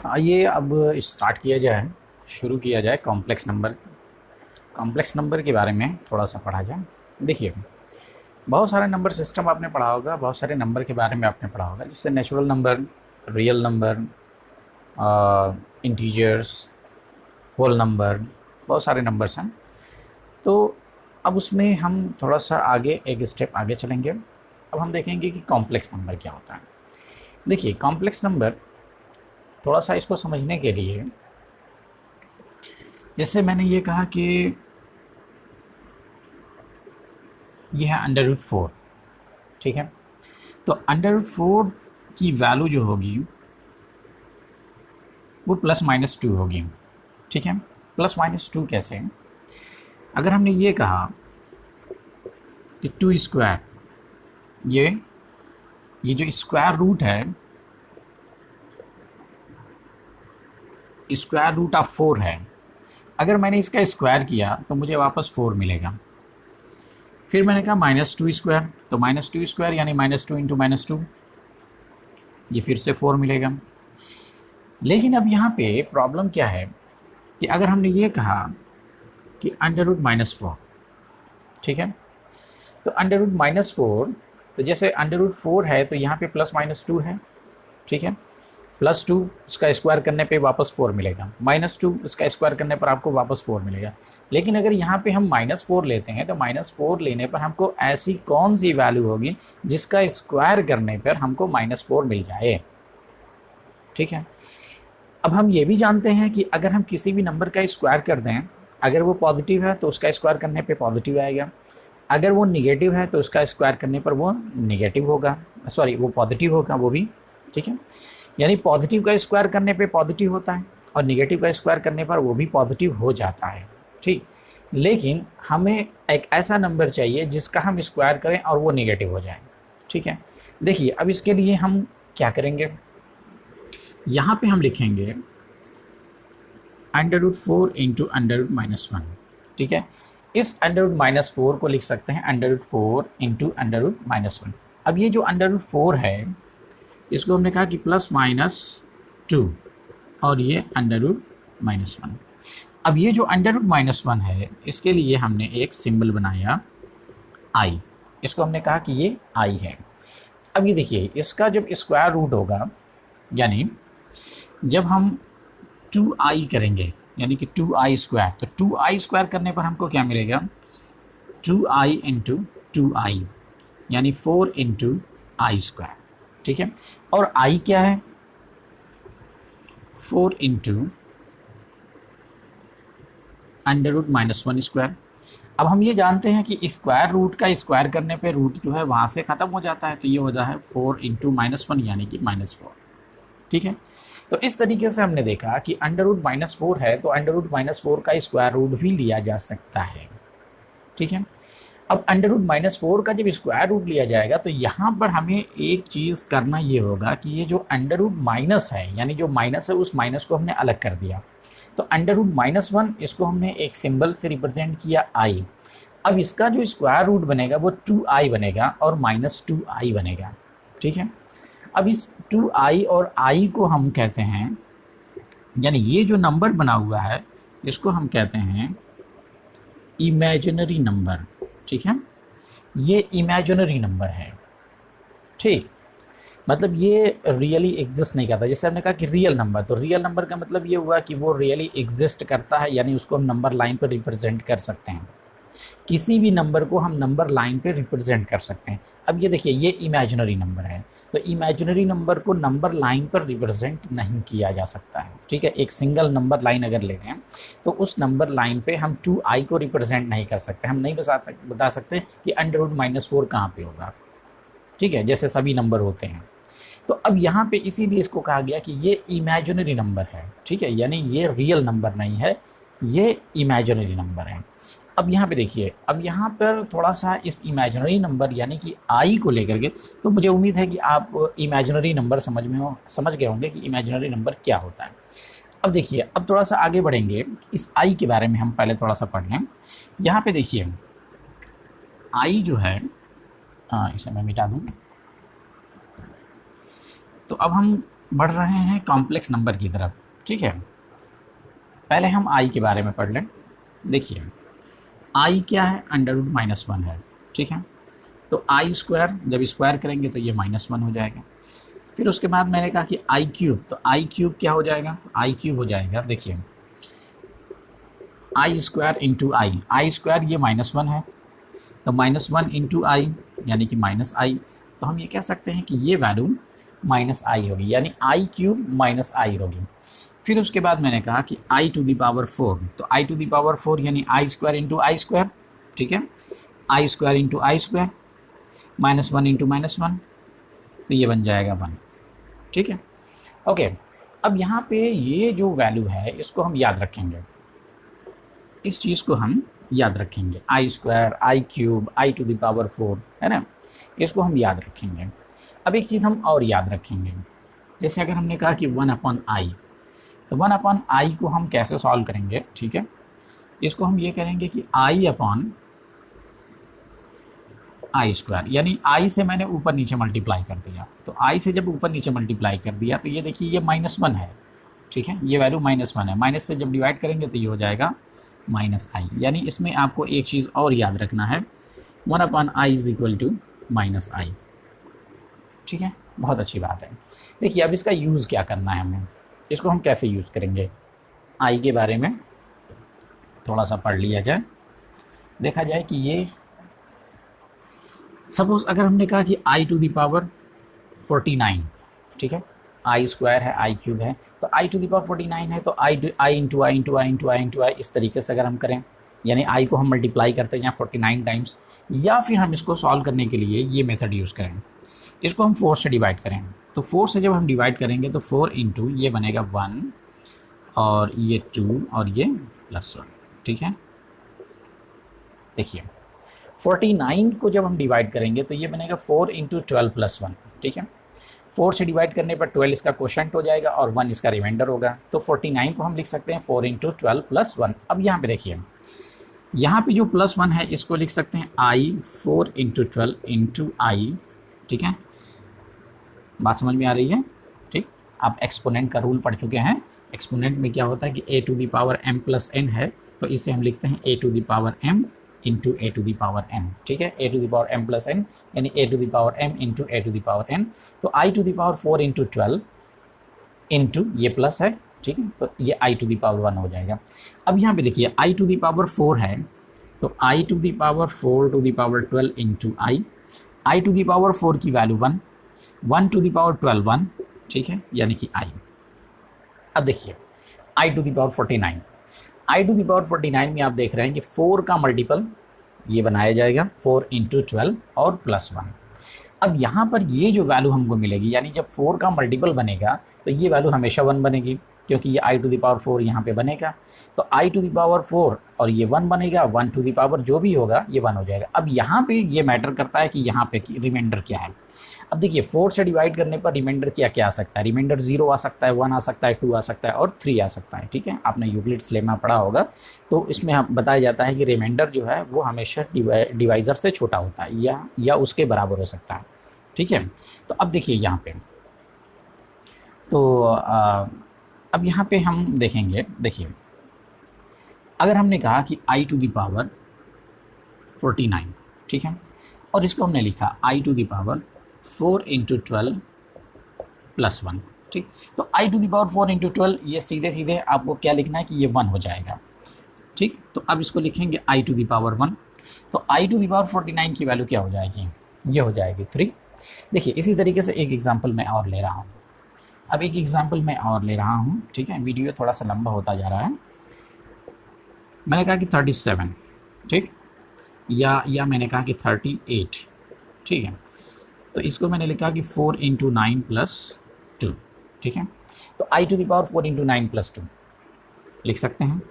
आइए अब स्टार्ट किया जाए, शुरू किया जाए कॉम्प्लेक्स नंबर के बारे में थोड़ा सा पढ़ा जाए। देखिए, बहुत सारे नंबर सिस्टम आपने पढ़ा होगा, बहुत सारे नंबर के बारे में आपने पढ़ा होगा, जैसे natural number, real number, integers, whole number, बहुत सारे नंबर्स हैं। तो अब उसमें हम थोड़ा सा आगे एक स्टेप आगे चलेंगे। अब हम देखेंगे कि कॉम्प्लेक्स नंबर क्या होता है। देखिए, कॉम्प्लेक्स नंबर थोड़ा सा इसको समझने के लिए, जैसे मैंने ये कहा कि ये है √4, ठीक है। तो √4 की वैल्यू जो होगी वो +-2 होगी, ठीक है। +-2 कैसे? अगर हमने ये कहा कि 2², ये जो स्क्वायर रूट है, स्क्वायर रूट ऑफ 4 है, अगर मैंने इसका स्क्वायर किया तो मुझे वापस 4 मिलेगा। फिर मैंने कहा -2², तो -2² यानी -2 × -2, ये फिर से 4 मिलेगा। लेकिन अब यहाँ पे प्रॉब्लम क्या है कि अगर हमने ये कहा कि √-4, ठीक है। तो √-4, तो जैसे √4 है तो यहाँ पे +-2 है, ठीक है। +2 इसका स्क्वायर करने पे वापस 4 मिलेगा, -2 इसका स्क्वायर करने पर आपको वापस 4 मिलेगा। लेकिन अगर यहाँ पे हम -4 लेते हैं तो -4 लेने पर हमको ऐसी कौन सी वैल्यू होगी जिसका स्क्वायर करने पर हमको -4 मिल जाए, ठीक है। अब हम ये भी जानते हैं कि अगर हम किसी भी नंबर का स्क्वायर कर दें, अगर वो पॉजिटिव है तो उसका स्क्वायर करने पे पॉजिटिव आएगा, अगर वो निगेटिव है तो उसका स्क्वायर करने पर वो निगेटिव होगा, सॉरी वो पॉजिटिव होगा वो भी, ठीक है। यानी पॉजिटिव का स्क्वायर करने पे पॉजिटिव होता है और निगेटिव का स्क्वायर करने पर वो भी पॉजिटिव हो जाता है, ठीक। लेकिन हमें एक ऐसा नंबर चाहिए जिसका हम स्क्वायर करें और वो निगेटिव हो जाए, ठीक है। देखिए, अब इसके लिए हम क्या करेंगे, यहाँ पे हम लिखेंगे √4 × √-1, ठीक है। इस √-4 को लिख सकते हैं √4 × √-1। अब ये जो √4 है इसको हमने कहा कि +-2 और ये √-1। अब ये जो √-1 है इसके लिए हमने एक सिंबल बनाया i, इसको हमने कहा कि ये i है। अब ये देखिए, इसका जब स्क्वायर रूट होगा, यानी जब हम 2i करेंगे, यानी कि 2i², तो 2i² करने पर हमको क्या मिलेगा, 2i × 2i यानी 4 × i², ठीक है। और i क्या है, 4 × √-1²। अब हम ये जानते हैं कि स्क्वायर रूट का स्क्वायर करने पे रूट जो है वहाँ से ख़त्म हो जाता है, तो ये हो जाता है 4 × -1 यानी कि -4, ठीक है। तो इस तरीके से हमने देखा कि √-4 है तो √-4 का स्क्वायर रूट भी लिया जा सकता है, ठीक है। अब √-4 का जब स्क्वायर रूट लिया जाएगा तो यहाँ पर हमें एक चीज़ करना ये होगा कि ये जो √- है, यानी जो माइनस है उस माइनस को हमने अलग कर दिया, तो √-1 इसको हमने एक सिंबल से रिप्रेजेंट किया i। अब इसका जो स्क्वायर रूट बनेगा वो 2i बनेगा और -2i बनेगा, ठीक है। अब इस 2i और i को हम कहते हैं, यानी ये जो नंबर बना हुआ है इसको हम कहते हैं इमेजिनरी नंबर, ठीक है। ये इमेजिनरी नंबर है, ठीक। मतलब ये रियली एग्जिस्ट नहीं करता। जैसे हमने कहा कि रियल नंबर, तो रियल नंबर का मतलब ये हुआ कि वो रियली एग्जिस्ट करता है, यानी उसको हम नंबर लाइन पर रिप्रेजेंट कर सकते हैं। किसी भी नंबर को हम नंबर लाइन पे रिप्रेजेंट कर सकते हैं। अब ये देखिए, ये इमेजिनरी नंबर है, तो इमेजिनरी नंबर को नंबर लाइन पर रिप्रेजेंट नहीं किया जा सकता है, ठीक है। एक सिंगल नंबर लाइन अगर ले लें तो उस नंबर लाइन पे हम 2i को रिप्रेजेंट नहीं कर सकते, हम नहीं बता सकते कि √-4 कहाँ पे होगा, ठीक है, जैसे सभी नंबर होते हैं। तो अब यहाँ पे इसीलिए इसको कहा गया कि ये इमेजिनरी नंबर है, ठीक है, यानी ये रियल नंबर नहीं है, ये इमेजिनरी नंबर है। अब यहाँ पे देखिए, अब यहाँ पर थोड़ा सा इस इमेजिनरी नंबर यानी कि i को लेकर के, तो मुझे उम्मीद है कि आप इमेजिनरी नंबर समझ गए होंगे कि इमेजिनरी नंबर क्या होता है। अब देखिए, अब थोड़ा सा आगे बढ़ेंगे, इस i के बारे में हम पहले थोड़ा सा पढ़ लें। यहाँ पे देखिए, i जो है, इसे मैं मिटा दूँ, तो अब हम बढ़ रहे हैं कॉम्प्लेक्स नंबर की तरफ। ठीक है, पहले हम आई के बारे में पढ़ लें। देखिए आई क्या है, √-1 है। ठीक है, तो आई स्क्वायर जब स्क्वायर करेंगे तो ये -1 हो जाएगा। फिर उसके बाद मैंने कहा कि आई क्यूब, तो आई क्यूब क्या हो जाएगा, आई क्यूब हो जाएगा, देखिए आई स्क्वायर इंटू आई स्क्वायर ये -1 है, तो -1 इंटू आई यानी कि -i। तो हम ये कह सकते हैं कि ये वैल्यू -i होगी, यानी आई क्यूब -i होगी। फिर उसके बाद मैंने कहा कि i⁴, तो i⁴ यानी आई स्क्वायर इंटू आई स्क्वायर। ठीक है, आई स्क्वायर इंटू आई स्क्वायर, -1 इंटू -1, तो ये बन जाएगा 1। ठीक है, ओके। अब यहाँ पे ये जो वैल्यू है इसको हम याद रखेंगे, इस चीज़ को हम याद रखेंगे, आई स्क्वायर, आई क्यूब, i⁴ है ना, इसको हम याद रखेंगे। अब एक चीज़ हम और याद रखेंगे, जैसे अगर हमने कहा कि 1/i, तो 1/i को हम कैसे सॉल्व करेंगे। ठीक है, इसको हम ये करेंगे कि i स्क्वायर, यानी i से मैंने ऊपर नीचे मल्टीप्लाई कर दिया, तो i से जब ऊपर नीचे मल्टीप्लाई कर दिया तो ये देखिए ये -1 है। ठीक है, ये वैल्यू -1 है, माइनस से जब डिवाइड करेंगे तो ये हो जाएगा -i। यानी इसमें आपको एक चीज़ और याद रखना है, 1/i = -i। ठीक है, बहुत अच्छी बात है। देखिए अब इसका यूज़ क्या करना है हमें, इसको हम कैसे यूज़ करेंगे, आई के बारे में थोड़ा सा पढ़ लिया जाए। देखा जाए कि ये सपोज़ अगर हमने कहा कि i⁴, ठीक है, आई स्क्वायर है, आई क्यूब है, तो i⁴ है, तो i into I into I into I into I, इस तरीके से अगर हम करें, यानी i को हम मल्टीप्लाई करते हैं यहाँ 49 टाइम्स, या फिर हम इसको सॉल्व करने के लिए ये मेथड यूज़ करें, इसको हम 4 से डिवाइड करें। तो 4 से जब हम डिवाइड करेंगे तो 4 इंटू ये बनेगा 1 और ये 2 और ये +1। ठीक है, देखिए 49 को जब हम डिवाइड करेंगे तो ये बनेगा 4 इंटू 12 + 1। ठीक है, 4 से डिवाइड करने पर 12 इसका कोशेंट हो जाएगा और 1 इसका रिमाइंडर होगा, तो 49 को हम लिख सकते हैं 4 इंटू 12 + 1। अब यहाँ पे देखिए, यहाँ पे जो +1 है इसको लिख सकते हैं i 4 इंटू 12 इंटू आई। ठीक है, बात समझ में आ रही है। ठीक, आप एक्सपोनेंट का रूल पढ़ चुके हैं, एक्सपोनेंट में क्या होता है कि a⁴m + n है, तो इसे हम लिखते हैं a⁴m इंटू a⁴n। ठीक है, a⁴m + n यानी a⁴m इंटू a⁴n, तो i⁴ इंटू 12 इंटू ये प्लस है। ठीक है, तो ये i⁴ हो जाएगा। अब यहाँ पे देखिए i⁴ है, तो i⁴ इंटू i⁴ की वैल्यू 1, 1⁴ 1। ठीक है, यानी कि i। अब देखिए i⁴ में आप देख रहे हैं कि 4 का मल्टीपल ये बनाया जाएगा, 4 इंटू 12 और +1। अब यहाँ पर ये जो वैल्यू हमको मिलेगी, यानी जब 4 का मल्टीपल बनेगा तो ये वैल्यू हमेशा 1 बनेगी, क्योंकि ये i⁴ यहाँ पे बनेगा, तो i⁴ और ये 1 बनेगा, 1 जो भी होगा ये 1 हो जाएगा। अब यहाँ पे ये मैटर करता है कि यहाँ पे रिमाइंडर क्या है। अब देखिए 4 से डिवाइड करने पर रिमाइंडर क्या क्या आ सकता है, रिमाइंडर 0 आ सकता है, 1 आ सकता है, 2 आ सकता है और 3 आ सकता है। ठीक है, आपने यूक्लिड्स लेमा पढ़ा होगा, तो इसमें हम बताया जाता है कि रिमाइंडर जो है वो हमेशा डिवाइज़र से छोटा होता है या उसके बराबर हो सकता है। ठीक है, तो अब देखिए यहाँ पे, तो अब यहाँ पे हम देखेंगे, देखिए अगर हमने कहा कि i⁴ 49, ठीक है, और इसको हमने लिखा i⁴ 4 इंटू 12 + 1। ठीक, तो i⁴ इंटू 12 ये सीधे सीधे आपको क्या लिखना है कि ये 1 हो जाएगा। ठीक, तो अब इसको लिखेंगे i⁴ 1, तो i⁴ 49 की वैल्यू क्या हो जाएगी, ये हो जाएगी 3। देखिए इसी तरीके से एक एग्जांपल मैं और ले रहा हूँ, अब एक एग्जांपल मैं और ले रहा हूँ। ठीक है, वीडियो थोड़ा सा लंबा होता जा रहा है। मैंने कहा कि 37, ठीक, या मैंने कहा कि 38। ठीक है, तो इसको मैंने लिखा कि 4 इंटू 9 + 2। ठीक है, तो i⁴ 4 इंटू 9 + 2 लिख सकते हैं।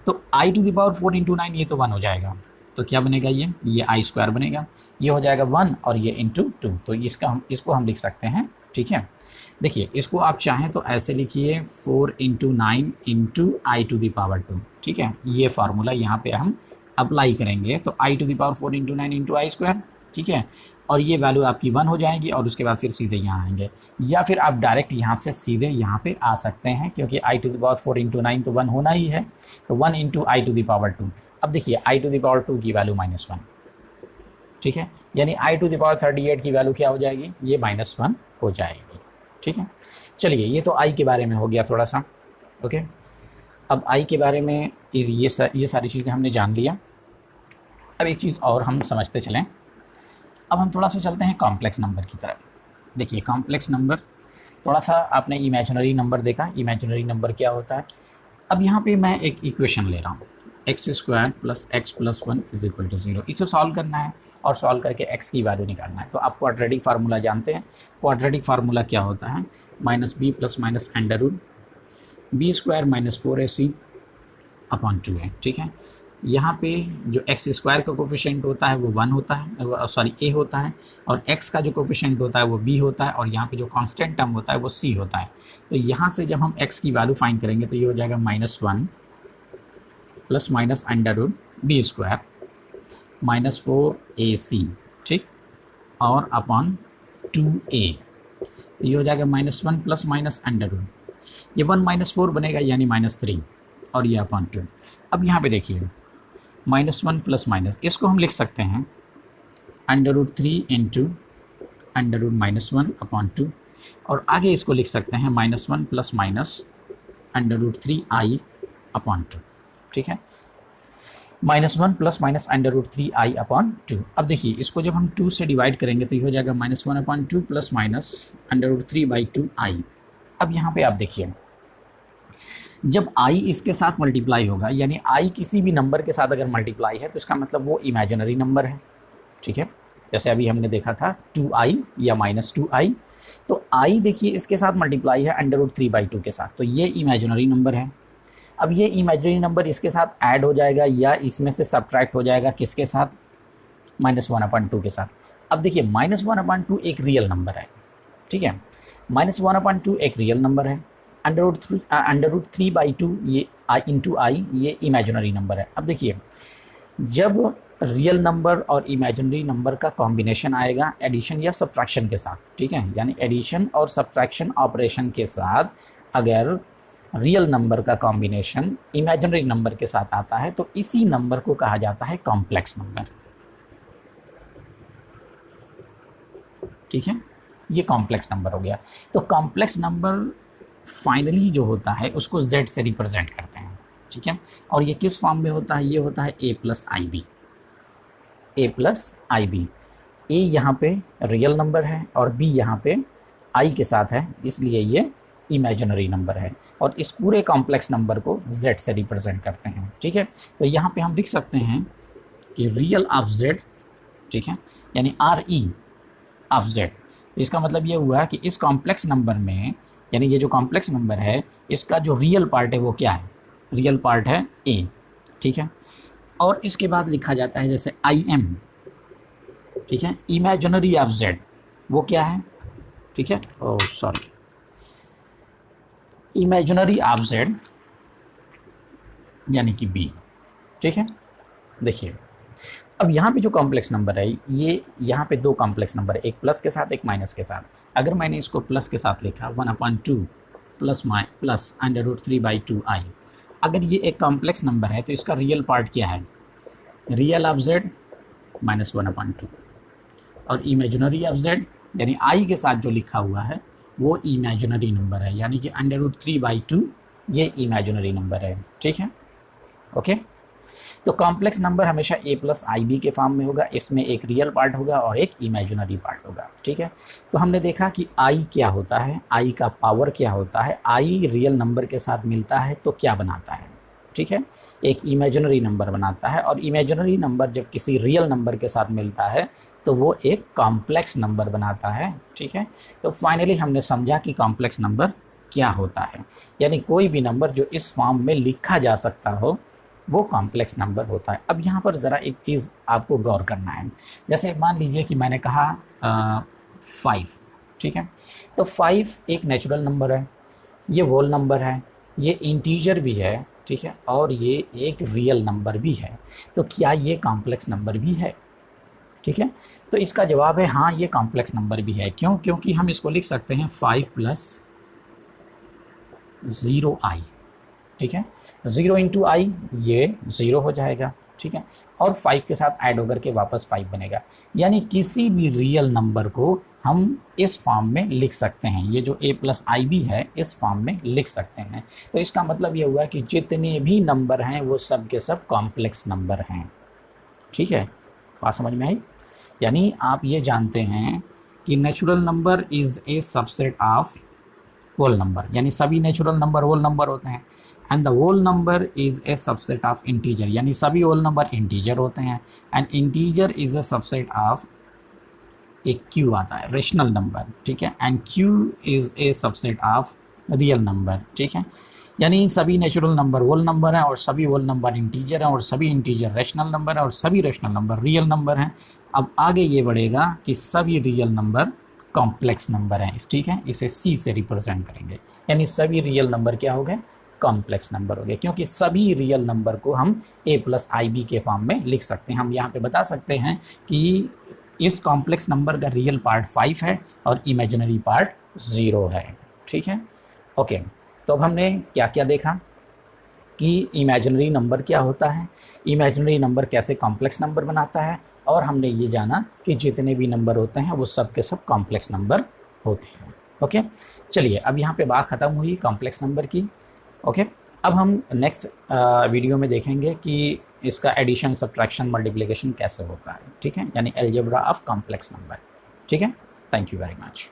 तो i⁴ इंटू 9 ये तो 1 हो जाएगा, तो क्या बनेगा, ये i² बनेगा, ये हो जाएगा 1 और ये इंटू 2, तो इसको हम लिख सकते हैं। ठीक है, देखिए इसको आप चाहें तो ऐसे लिखिए 4 इंटू 9 इंटू i⁴ 2। ठीक है, ये फार्मूला यहाँ पे हम अप्लाई करेंगे, तो i⁴ 4 इंटू 9 इंटू i², ठीक है, और ये वैल्यू आपकी 1 हो जाएगी और उसके बाद फिर सीधे यहाँ आएंगे, या फिर आप डायरेक्ट यहाँ से सीधे यहाँ पे आ सकते हैं, क्योंकि i to the power 4 into 9 तो 1 होना ही है, तो 1 into i to the power 2। अब देखिए i टू द पावर 2 की वैल्यू -1, ठीक है, यानी i टू द पावर 38 की वैल्यू क्या हो जाएगी, ये -1 हो जाएगी। ठीक है, चलिए ये तो i के बारे में हो गया थोड़ा सा। ओके, अब i के बारे में ये सारी चीज़ें हमने जान लिया। अब एक चीज़ और हम समझते चलें, अब हम थोड़ा सा चलते हैं कॉम्प्लेक्स नंबर की तरफ। देखिए कॉम्प्लेक्स नंबर, थोड़ा सा आपने इमेजिनरी नंबर देखा, इमेजिनरी नंबर क्या होता है। अब यहाँ पे मैं एक इक्वेशन ले रहा हूँ, x² + x + 1 = 0। इसे सॉल्व करना है और सॉल्व करके x की वैल्यू निकालना है। तो आप क्वाड्रेटिक फार्मूला जानते हैं, क्वाड्रेटिक फार्मूला क्या होता है, -b + -√b² - 4ac/2 है। ठीक है, यहाँ पे जो x² का कोफिशिएंट होता है वो 1 होता है, सॉरी a होता है, और x का जो कोफिशिएंट होता है वो b होता है, और यहाँ पे जो कांस्टेंट टर्म होता है वो c होता है। तो यहाँ से जब हम x की वैल्यू फाइंड करेंगे तो ये हो जाएगा -1 + -√b² - 4ac, ठीक, और अपॉन 2a, ये हो जाएगा -1 + -√, ये 1 - 4 बनेगा यानी -3, और ये अपॉन 2। अब यहाँ पे देखिए -1 + माइनस, इसको हम लिख सकते हैं √3 इंटू √-1/2, और आगे इसको लिख सकते हैं -1 + -√3i/2। ठीक है, -1 + -√3i/2। अब देखिए इसको जब हम 2 से डिवाइड करेंगे तो ये हो जाएगा -1/2 + -√3/2i। अब यहाँ पे आप देखिए, जब i इसके साथ मल्टीप्लाई होगा, यानी i किसी भी नंबर के साथ अगर मल्टीप्लाई है तो इसका मतलब वो इमेजिनरी नंबर है। ठीक है, जैसे अभी हमने देखा था 2i या -2i, तो i देखिए इसके साथ मल्टीप्लाई है √3/2 के साथ, तो ये इमेजिनरी नंबर है। अब ये इमेजिनरी नंबर इसके साथ ऐड हो जाएगा या इसमें से सब्ट्रैक्ट हो जाएगा, किसके साथ, -1/2 के साथ। अब देखिए -1/2 एक रियल नंबर है। ठीक है, -1/2 एक रियल नंबर है, √3/2 ये इंटू आई ये इमेजिनरी नंबर है। अब देखिए जब रियल नंबर और इमेजिनरी नंबर का कॉम्बिनेशन आएगा एडिशन या सब्ट्रैक्शन के साथ, ठीक है, यानी एडिशन और सब्ट्रैक्शन ऑपरेशन के साथ अगर रियल नंबर का कॉम्बिनेशन इमेजिनरी नंबर के साथ आता है तो इसी नंबर को कहा जाता है कॉम्प्लेक्स नंबर। ठीक है, ये कॉम्प्लेक्स नंबर हो गया। तो कॉम्प्लेक्स नंबर फाइनली जो होता है उसको z से रिप्रेजेंट करते हैं। ठीक है, और ये किस फॉर्म में होता है, ये होता है a + ib। a यहाँ पे रियल नंबर है और b यहाँ पे i के साथ है, इसलिए ये इमेजिनरी नंबर है, और इस पूरे कॉम्प्लेक्स नंबर को z से रिप्रेजेंट करते हैं। ठीक है, तो यहाँ पे हम लिख सकते हैं कि रियल ऑफ z, ठीक है, यानी RE ऑफ z। तो इसका मतलब ये हुआ कि इस कॉम्प्लेक्स नंबर में, यानी ये जो कॉम्प्लेक्स नंबर है इसका जो रियल पार्ट है वो क्या है, रियल पार्ट है a। ठीक है, और इसके बाद लिखा जाता है जैसे IM, ठीक है, इमेजिनरी ऑफ z, वो क्या है, ठीक है, oh sorry, imaginary of z यानी कि b। ठीक है, देखिए अब यहाँ पे जो कॉम्प्लेक्स नंबर है, ये यहाँ पे 2 कॉम्प्लेक्स नंबर है, एक प्लस के साथ एक माइनस के साथ। अगर मैंने इसको प्लस के साथ लिखा 1/2 + √3/2i, अगर ये एक कॉम्प्लेक्स नंबर है तो इसका रियल पार्ट क्या है, रियल ऑफ z -1/2, और इमेजिनरी ऑफ z यानी i के साथ जो लिखा हुआ है वो इमेजिनरी नंबर है, यानी कि √3/2 ये इमेजिनरी नंबर है। ठीक है, ओके। तो कॉम्प्लेक्स नंबर हमेशा a + ib के फॉर्म में होगा, इसमें एक रियल पार्ट होगा और एक इमेजिनरी पार्ट होगा। ठीक है, तो हमने देखा कि i क्या होता है, i का पावर क्या होता है, i रियल नंबर के साथ मिलता है तो क्या बनाता है, ठीक है, एक इमेजिनरी नंबर बनाता है, और इमेजिनरी नंबर जब किसी रियल नंबर के साथ मिलता है तो वो एक कॉम्प्लेक्स नंबर बनाता है। ठीक है, तो फाइनली हमने समझा कि कॉम्प्लेक्स नंबर क्या होता है, यानी कोई भी नंबर जो इस फॉर्म में लिखा जा सकता हो वो कॉम्प्लेक्स नंबर होता है। अब यहाँ पर ज़रा एक चीज़ आपको गौर करना है, जैसे मान लीजिए कि मैंने कहा 5, ठीक है, तो 5 एक नेचुरल नंबर है, ये होल नंबर है, ये इंटीजर भी है, ठीक है, और ये एक रियल नंबर भी है, तो क्या ये कॉम्प्लेक्स नंबर भी है, ठीक है, तो इसका जवाब है हाँ, ये कॉम्प्लेक्स नंबर भी है। क्यों? क्योंकि हम इसको लिख सकते हैं 5 + 0i। ठीक है, 0 इंटू आई ये 0 हो जाएगा। ठीक है, और 5 के साथ ऐड होकर के वापस 5 बनेगा। यानी किसी भी रियल नंबर को हम इस फॉर्म में लिख सकते हैं, ये जो a + ib है इस फॉर्म में लिख सकते हैं। तो इसका मतलब ये हुआ कि जितने भी नंबर हैं वो सब के सब कॉम्प्लेक्स नंबर हैं। ठीक है, बात समझ में आई? यानी आप ये जानते हैं कि natural number is a subset of whole number, यानी सभी नेचुरल नंबर होल नंबर होते हैं। And the whole number is a subset of integer, यानी सभी होल नंबर इंटीजर होते हैं। And integer is a subset of, एक क्यू आता है रेशनल नंबर। ठीक है, and Q is a subset of real number. ठीक है, यानी सभी नेचुरल नंबर होल नंबर हैं और सभी होल नंबर इंटीजर हैं और सभी इंटीजर रेशनल नंबर हैं और सभी रेशनल नंबर रियल नंबर हैं। अब आगे ये बढ़ेगा कि सभी रियल नंबर कॉम्प्लेक्स नंबर हैं। ठीक है, इसे सी से रिप्रेजेंट करेंगे, यानी सभी रियल नंबर क्या हो गए? कॉम्प्लेक्स नंबर हो गए, क्योंकि सभी रियल नंबर को हम a + ib के फॉर्म में लिख सकते हैं। हम यहाँ पे बता सकते हैं कि इस कॉम्प्लेक्स नंबर का रियल पार्ट 5 है और इमेजिनरी पार्ट 0 है। ठीक है, ओके। तो अब हमने क्या क्या देखा कि इमेजिनरी नंबर क्या होता है, इमेजिनरी नंबर कैसे कॉम्प्लेक्स नंबर बनाता है, और हमने ये जाना कि जितने भी नंबर होते हैं वो सब के सब कॉम्प्लेक्स नंबर होते हैं। ओके, चलिए अब यहाँ पे बात ख़त्म हुई कॉम्प्लेक्स नंबर की। ओके, अब हम नेक्स्ट वीडियो में देखेंगे कि इसका एडिशन, सब्ट्रैक्शन, मल्टीप्लिकेशन कैसे होता है। ठीक है, यानी अलजेब्रा ऑफ कॉम्प्लेक्स नंबर। ठीक है, थैंक यू वेरी मच।